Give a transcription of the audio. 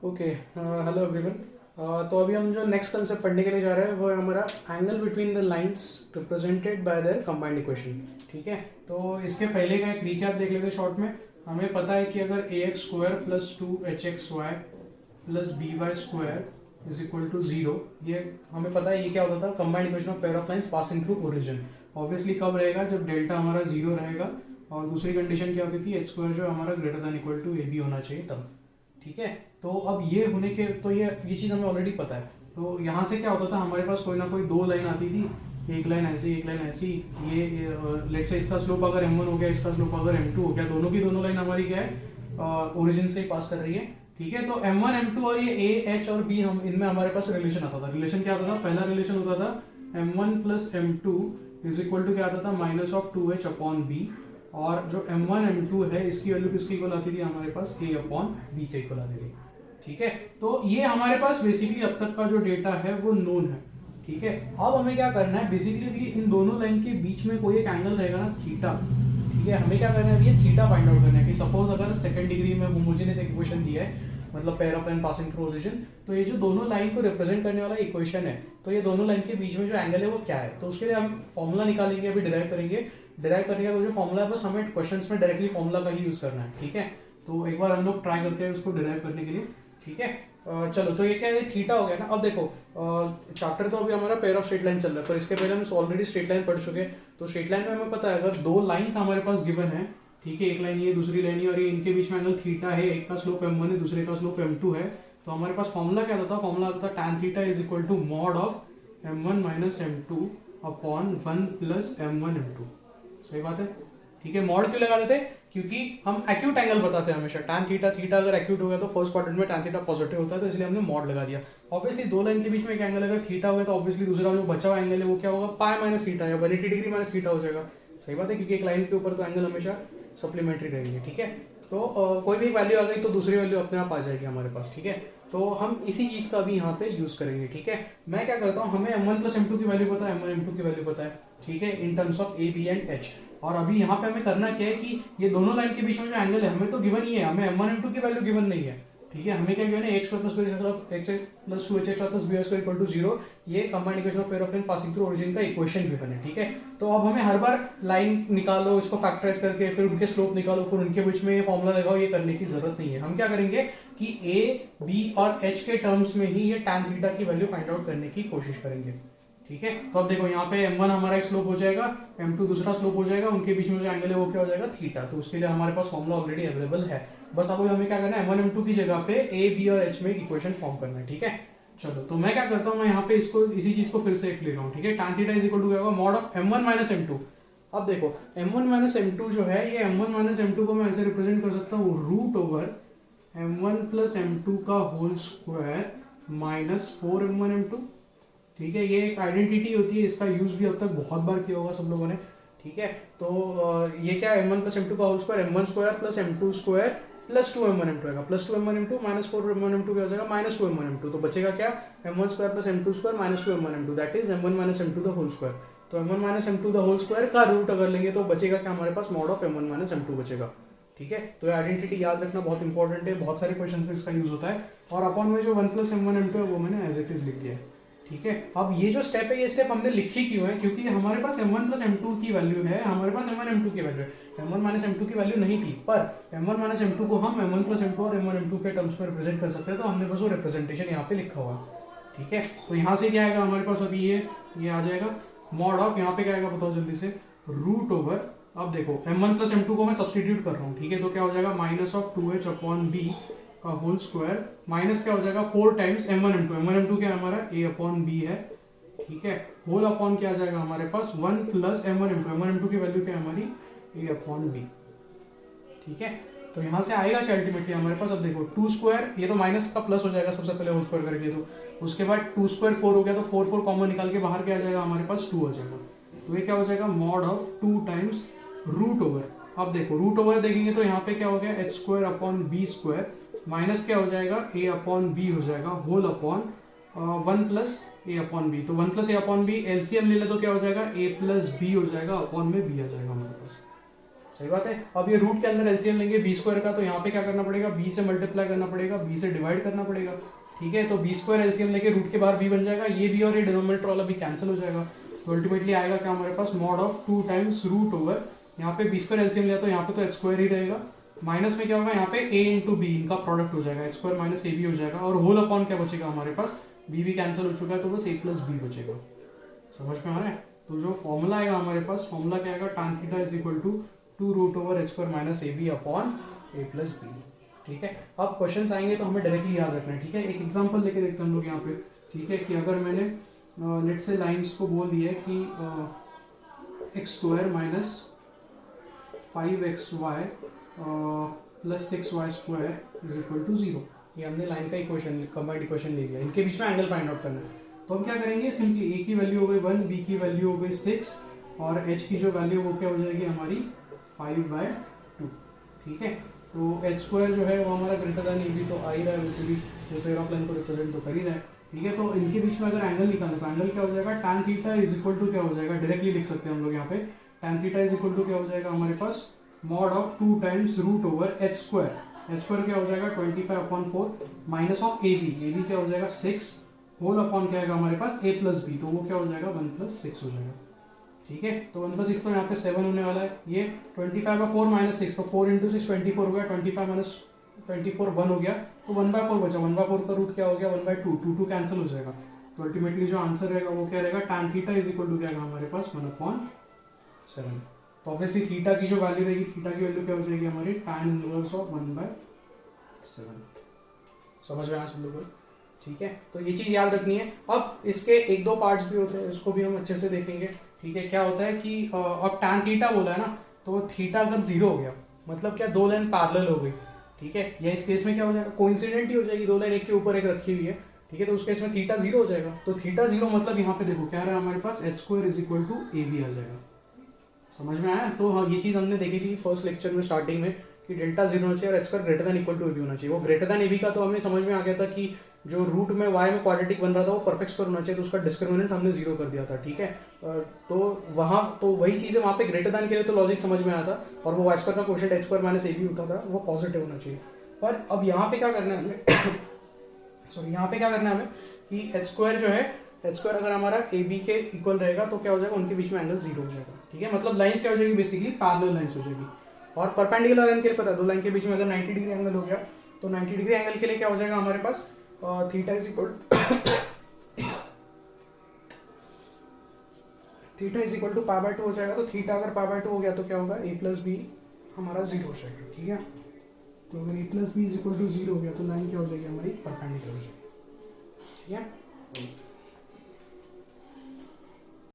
Okay, hello everyone. तो अभी हम जो नेक्स्ट कंसेप्ट पढ़ने के लिए जा रहे हैं वो है हमारा angle between the lines represented by there combined equation. ठीक है, तो इसके पहले का एक रिकैप देख लेते हैं शॉर्ट में। हमें पता है कि अगर A X square plus 2hxy plus B Y square is equal to 0, ये हमें पता है ये क्या होता था, combined equation of pair of lines passing through origin. Obviously कब रहेगा, जब डेल्टा हमारा 0 रहेगा, और दूसरी कंडीशन क्या होती थी, एच स्क्वायर जो हमारा greater than equal to A B होना चाहिए तब। ठीक है, तो अब ये होने के तो ये चीज़ हमें ऑलरेडी पता है। तो यहाँ से क्या होता था, हमारे पास कोई ना कोई दो लाइन आती थी, एक लाइन ऐसी एक लाइन ऐसी। ये लेट्स से इसका स्लोप अगर m1 हो गया, इसका स्लोप अगर m2 हो गया, दोनों की दोनों लाइन हमारी क्या है, ओरिजिन से ही पास कर रही है। ठीक है, तो m1 m2 और ये a h और b, हम इनमें हमारे पास रिलेशन आता था। रिलेशन क्या आता था, पहला रिलेशन होता था m1 plus m2 is equal to क्या आता था, minus of 2h upon b। और जो m1 m2 है इसकी वैल्यू किसकी इक्वल आती थी, हमारे पास a अपॉन b के इक्वल आती थी। ठीक है, तो ये हमारे पास बेसिकली अब तक का जो डेटा है वो नोन है। ठीक है, अब हमें क्या करना है, बेसिकली भी इन दोनों लाइन के बीच में कोई एक एंगल रहेगा ना, थीटा। ठीक है, हमें क्या करना है, ये थीटा फाइंड आउट करना है कि सपोज अगर सेकंड डिग्री में होमोजेनियस इक्वेशन दिया है, मतलब pair of line passing through origin, तो ये जो दोनों लाइन को रिप्रेजेंट करने वाला इक्वेशन है, तो ये दोनों लाइन के बीच में जो एंगल है वो क्या है। तो उसके लिए हम फॉर्मूला निकालेंगे, अभी डिराइव करेंगे। डिराइव करने का जो फॉर्मूला है बस हमें क्वेश्चंस में डायरेक्टली फॉर्मूला का ही यूज करना है। ठीक है, तो एक बार हम लोग ट्राई करते हैं उसको डिराइव करने के लिए। ठीक है, चलो, तो ये क्या है, थीटा हो गया ना। अब देखो, चैप्टर तो अभी हमारा पेयर ऑफ स्ट्रेट लाइन चल रहा है, पर इसके पहले हम ऑलरेडी स्ट्रेट लाइन पढ़ चुके हैं। तो स्ट्रेट लाइन में हमें पता है, अगर दो लाइंस हमारे पास गिवन है, ठीक है, एक लाइन ये दूसरी लाइन ये, और ये इनके बीच में एंगल थीटा है, एक का स्लोप m1 है दूसरे का स्लोप m2 है, तो हमारे पास फॉर्मूला क्या आता था, फॉर्मूला आता था tan theta is equal to mod of m1 minus m2 upon 1 plus m1 m2। सही बात है। ठीक है, मॉड क्यों लगा देते, क्योंकि हम एक्यूट एंगल बताते हैं हमेशा। tan थीटा, थीटा अगर एक्यूट हो गया तो फर्स्ट क्वाड्रेंट में tan थीटा पॉजिटिव होता है, तो इसलिए हमने मॉड लगा दिया। ऑब्वियसली दो लाइन के बीच में एक एंगल अगर थीटा हो गया, तो ऑब्वियसली दूसरा जो बचा हुआ एंगल है वो क्या होगा, पाई माइनस थीटा या 180 डिग्री माइनस थीटा हो जाएगा। सही बात है, क्योंकि एक लाइन के ऊपर तो एंगल हमेशा सप्लीमेंट्री रहेंगे। ठीक है, तो कोई भी वैल्यू आ गई तो दूसरी वैल्यू अपने आप आ जाएगी हमारे पास। ठीक है, तो हम इसी चीज का भी यहाँ पे यूज करेंगे। ठीक है, मैं क्या करता हूँ, हमें m1 प्लस m2 की वैल्यू पता है, m1 m2 की वैल्यू पता है। ठीक है, in terms of a b and h। और अभी यहाँ पे हमें करना क्या है कि ये दोनों लाइन के बीच में जो एंगल है हमें तो गिवन ही है, हमें m1 m2 की वैल्यू गिवन नहीं है। ठीक है, हमें क्या गिवन है, x plus 2h plus b square equal to 0, ये combined equation of pair of line passing through origin का इक्वेशन गिवन है। ठीक है, तो अब हमें हर बार लाइन निकालो, इसको फैक्टराइज करके फिर उनके स्लोप निकालो, फिर उनके बीच में फॉर्मूला लगाओ, ये करने की जरूरत नहीं है। हम क्या करेंगे कि a b और h के टर्म्स में ही ये tan थीटा की वैल्यू फाइंड आउट करने की कोशिश करेंगे। ठीक है, तो अब देखो यहाँ पे m1 हमारा एक स्लोप हो जाएगा, m2 दूसरा स्लोप हो जाएगा, उनके बीच में जो एंगल है वो क्या हो जाएगा, थीटा। तो उसके लिए हमारे पास फॉर्मूला ऑलरेडी अवेलेबल है। बस अब हमें क्या करना है, m1 m2 की जगह पे a b और h में एक इक्वेशन फॉर्म करना है। ठीक है, चलो, तो मैं क्या करता हूँ, मैं यहाँ पे इसको इसी चीज को फिर से लिख रहा हूँ। ठीक है, tan theta is equal to क्या होगा, mod of m1 minus m2। अब देखो m1 माइनस m2 जो है, ये m1 माइनस m2 को मैं ऐसे रिप्रेजेंट कर सकता हूँ, root over m1 plus m2 का whole square minus 4m1 m2। ठीक है, ये एक आइडेंटिटी होती है, इसका यूज भी अब तक बहुत बार किया होगा सब लोगों ने। ठीक है, तो ये क्या है, m1 प्लस m2 का whole square, m1 square plus m2 square plus 2m1 m2 आएगा, plus 2m1 m2 minus 4m1 m2 क्या हो जाएगा, माइनस 2m1 m2। तो बचेगा क्या, m1 square plus m2 square minus 2m1 m2, that is m1 minus m2 the whole square. तो m1 minus m2 the whole square का root अगर लेंगे तो बचेगा क्या, हमारे पास mod of m1 minus m2 बचेगा। ठीक है, तो ये आइडेंटिटी याद रखना बहुत इंपॉर्टेंट है, बहुत सारे क्वेश्चन में इसका यूज होता है। और अपॉन में जो 1 प्लस m1 m2 है वो मैंने एज इट इज लिख दिया है। ठीक है, अब ये जो स्टेप है, ये स्टेप हमने लिखी क्यों है, क्योंकि हमारे पास m1 प्लस m2 की वैल्यू है, हमारे पास m1 m2 की वैल्यू है। m1 माइनस m2 की वैल्यू नहीं थी, पर m1 माइनस m2 को हम m1 प्लस m2 और m1 m2 के टर्म्स में रिप्रेजेंट कर सकते हैं, तो हमने बस वो रिप्रेजेंटेशन यहाँ पे लिखा हुआ। ठीक है, तो यहाँ से क्या आएगा हमारे पास, अभी ये आ जाएगा मॉड ऑफ, यहाँ पे क्या आएगा बताओ जल्दी से, रूट ओवर। अब देखो m1 प्लस m2 को मैं सब्सटीट्यूट कर रहा हूँ। ठीक है, तो क्या हो जाएगा, minus of 2h upon b का होल स्क्वायर माइनस क्या हो जाएगा, 4 टाइम्स m1 m2 क्या है हमारा, a अपॉन b है। ठीक है, होल अपॉन क्या आ जाएगा हमारे पास, 1 प्लस m1 m2 की वैल्यू क्या है हमारी, a अपॉन b। ठीक है, तो यहाँ से आएगा क्या अल्टीमेटली हमारे पास, अब देखो 2 स्क्वायर, ये तो माइनस का प्लस हो जाएगा सबसे पहले होल स्क्वायर करके, तो उसके बाद 2 स्क्वायर 4 हो गया, तो 4 कॉमन निकाल के बाहर क्या आ जाएगा हमारे पास, 2 आ जाएगा। तो ये क्या हो जाएगा, mod of 2 times root over. अब देखो रूट ओवर देखेंगे तो यहाँ पे क्या हो गया, H square upon B square minus क्या हो जाएगा, ए अपॉन बी हो जाएगा, whole upon 1 plus A upon B. तो 1 plus A upon B LCM ले ले तो क्या हो जाएगा, ए प्लस बी हो जाएगा, अपॉन में बी आ जाएगा हमारे पास। सही बात है। अब ये रूट के अंदर एलसीएम लेंगे बी स्क्वायर का, तो यहाँ पे क्या करना पड़ेगा, बी से मल्टीप्लाई करना पड़ेगा, बी से डिवाइड करना पड़ेगा, ठीक है। तो बी स्क्वायर एलसीएम लेके रूट के बाहर बी बन जाएगा, ये बी और ये डिनोमिनेटर वाला भी कैंसिल हो जाएगा। तो अल्टीमेटली आएगा क्या हमारे पास, mod of 2 times root over, यहाँ पे बी स्क्वायर एलसीएम लिया तो यहाँ पे तो एच स्क्वायर ही रहेगा, माइनस में क्या होगा यहाँ पे ए इंटू बी, इनका प्रोडक्ट हो जाएगा, H square minus A B हो जाएगा, और होल अपॉन क्या बचेगा हमारे पास, बी भी कैंसिल हो चुका है, तो बस ए प्लस बी बचेगा। समझ में आ रहा है। तो जो फॉर्मूला आएगा हमारे पास, फॉर्मूला क्या आएगा, tan theta is equal to 2 root over H square minus A B upon A plus B, ठीक है। अब क्वेश्चंस आएंगे तो हमें डायरेक्टली याद रखना है, ठीक है। एक एग्जांपल लेके देखते हैं हम लोग यहाँ पे, ठीक है, कि अगर मैंने लेट से लाइंस को बोल दिया है कि X square minus 5xy plus 6y square is equal to 0, ये हमने लाइन का इक्वेशन, कंबाइंड इक्वेशन ले लिया, इनके बीच में एंगल फाइंड आउट करना है। तो हम क्या करेंगे, सिंपली a की वैल्यू हो गई 1, b की वैल्यू हो गई 6 और h की जो वैल्यू वो क्या हो जाएगी हमारी 5/2, ठीक है। तो h स्क्वायर जो है वो हमारा ग्रेटर देन ab तो आ ही रहा है, वैसे भी जो पेयर ऑफ लाइन को रिप्रेजेंट तो कर ही रहा है, ठीक है। तो इनके बीच में अगर एंगल निकालना तो एंगल क्या हो जाएगा, tan theta is equal to क्या हो जाएगा, डायरेक्टली लिख सकते हैं हम लोग यहाँ पे, tan theta is equal to क्या हो जाएगा हमारे पास, mod of 2 times root over h square, h square क्या हो जाएगा 25/4 माइनस ऑफ ab क्या हो जाएगा 6 होल अपॉन क्या आएगा हमारे पास a प्लस बी, तो वो क्या हो जाएगा 1 + 6 हो जाएगा, ठीक है। तो 1 + 6 तो यहाँ पे 7 होने वाला है, ये 25/4 माइनस 6, तो 4 × 6 24 हो गया, 25 माइनस 24 1 हो गया, तो 1/4 बचा, 1/4 का रूट क्या हो गया 1/2, 2 कैंसिल हो जाएगा। तो अल्टीमेटली जो आंसर रहेगा वो क्या रहेगा, tan theta is equal to क्या आएगा हमारे पास 1/7। तो ऑब्वियसली थीटा की जो वैल्यू रहेगी, थीटा की वैल्यू क्या हो जाएगी हमारी tan इनवर्स ऑफ 1/7। समझ में आया सब लोगों को, ठीक है। तो ये चीज याद रखनी है। अब इसके एक दो पार्ट्स भी होते हैं, इसको भी हम अच्छे से देखेंगे, ठीक है। क्या होता है कि अब tan थीटा बोला है ना, तो थीटा अगर 0 हो गया मतलब क्या, दो लाइन पैरेलल हो गई, ठीक है, या इस केस में क्या हो जाएगा, कोइंसिडेंट ही हो जाएगी, दो लाइन एक के ऊपर एक रखी हुई है, ठीक है। तो उस केस में थीटा 0 हो जाएगा। तो थीटा 0 मतलब यहाँ पे देखो क्या रहा है हमारे पास, H square is equal to A B आ जाएगा। समझ में आया। तो हाँ, ये चीज हमने देखी थी फर्स्ट लेक्चर में स्टार्टिंग में कि डेल्टा 0 होना चाहिए और H square greater than equal to A B होना चाहिए। वो ग्रेटर देन ए बी का तो हमें समझ में आ गया था कि जो रूट में y में क्वाड्रेटिक बन रहा था वो परफेक्ट स्क्वायर होना चाहिए, तो उसका डिस्क्रिमिनेंट हमने 0 कर दिया था, ठीक है। तो वहाँ तो वही चीज़ है, वहाँ पे ग्रेटर देन के लिए तो लॉजिक समझ में आया था, और वो y स्क्वायर का quotient h square minus A B होता था, वो पॉजिटिव होना चाहिए। पर अब यहाँ पे क्या करना है हमें सॉरी, यहाँ पे क्या करना है हमें कि h स्क्वायर जो है, h स्क्वायर अगर हमारा ए बी के इक्वल रहेगा तो क्या हो जाएगा, उनके बीच में एंगल 0 हो जाएगा, ठीक है। मतलब लाइन्स क्या हो जाएगी, बेसिकली पैरेलल लाइन्स हो जाएगी। और परपेंडिकुलर लाइन के लिए पता है, दो लाइन के बीच में अगर 90 डिग्री एंगल हो गया तो 90 डिग्री एंगल के लिए क्या हो जाएगा हमारे पास, थीटा इज इक्वल टू π/2 हो जाएगा। तो थीटा अगर π/2 हो गया तो क्या होगा, a प्लस बी हमारा 0 हो जाएगा, ठीक है। तो अगर a plus B is equal to 0 हो गया तो लाइन क्या हो जाएगी हमारी, परपेंडिकुलर हो जाएगी, ठीक है।